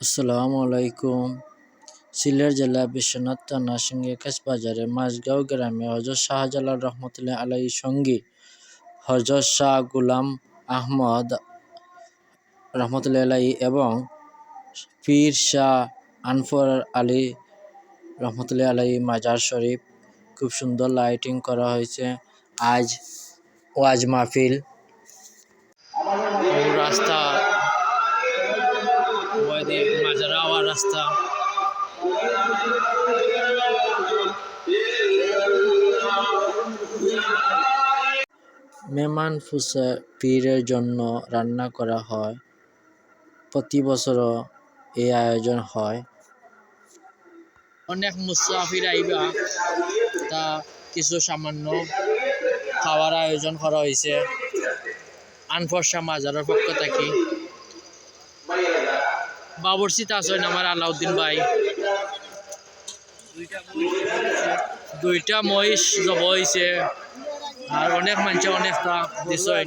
আসসালামু আলাইকুম। সিলেট জেলা বিশ্বনাথ থানা সিংহেকাছ বাজারে মাঝগাঁও গ্রামে হযরত শাহজালাল রহমতুল্লাহ আলাইহির সঙ্গী হযরত শাহ গোলাম আহমদ রহমতুল্লাহ আলাইহি এবং পীর শাহ আনফর আলী রহমতুল্লাহ আলাইহি মাজার শরীফ খুব সুন্দর লাইটিং করা হয়েছে। আজ ওয়াজ মাহফিল রাস্তা মাজার আওয়ার রাস্তা মেহমান পীরের জন্য রান্না করা হয়। প্রতি বছরও এই আয়োজন হয়। অনেক মুসাফির আইবা তা কিছু সামান্য খাওয়ার আয়োজন করা হয়েছে আনফর শাহ মাজারের পক্ষ থেকে। বাবরচিতে আছেন আমার আলাউদ্দিন ভাই। দুইটা মহিষ জব হয়েছে আর অনেক মানুষ অনেকটা দিছেন।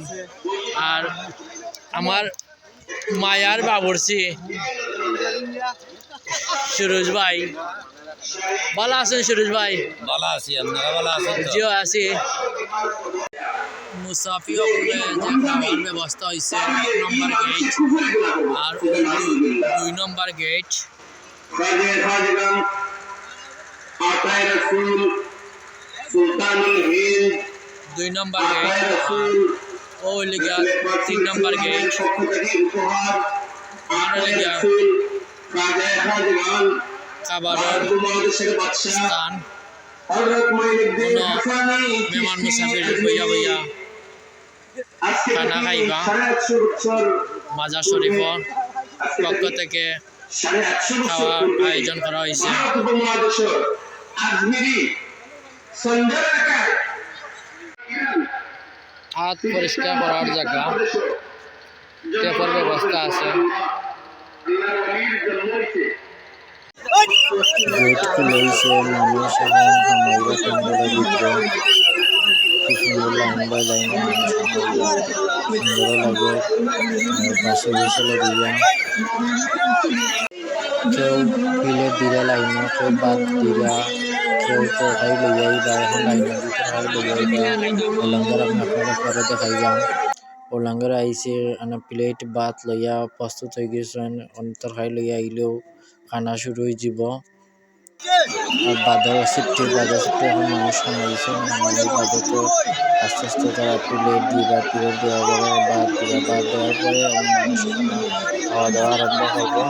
আর আমার মায়ার বাবরচি সুরজ ভাই ভালো আছেন? সুরজ ভাই ভালো আছি, আপনারা ভালো আছেন? জিও আছি। মুসাফি যে খাওয়ার ব্যবস্থা হয়েছে 1 নম্বর গেট আর 2 নম্বর গেট। 2 নম্বর গেট ও লিগা 3 নম্বর গেট আর লিগা খাবারের স্থান। মেহমান মুসাফির বইয়া বইয়া খানা খাইবা মাজার শরীফর পক্ষ থেকে খাওয়া আয়োজন করা হয়েছে। হাত পরিষ্কার করার জায়গা, টেপের ব্যবস্থা আছে। গেট খুলেছে মানুষ এখন হামাইরা প্যান্ডেলের ভিতরে। খুব সুন্দর লাইন বাই লাইন সুন্দর লাগে। পাশে বসে দিয়া কেউ প্লেট দিরা লাইনে, কেউ বাদ দিরা, কেউ তরকারি লইয়াই বা এখন লাইনের ভিতরে লইয়াই বা ওলাঙ্গার আমি আপনাদের পরে দেখাই যাম। ওলাঙ্গার আইসে প্লেট ভাত লইয়া প্রস্তুত হয়ে গেছেন। তরকারি লইয়া আইলেও খানা শুরু হয়ে যাব। আর বাজার সিফটি এখন মানুষ খামাইছে। বাজারতে আস্তে আস্তে তারা প্লেট দিবা, প্লেট দেওয়ার পরে বাদ দিবা, বাদ দেওয়ার পরে মানুষ খাওয়া দাওয়া আরম্ভ হবে।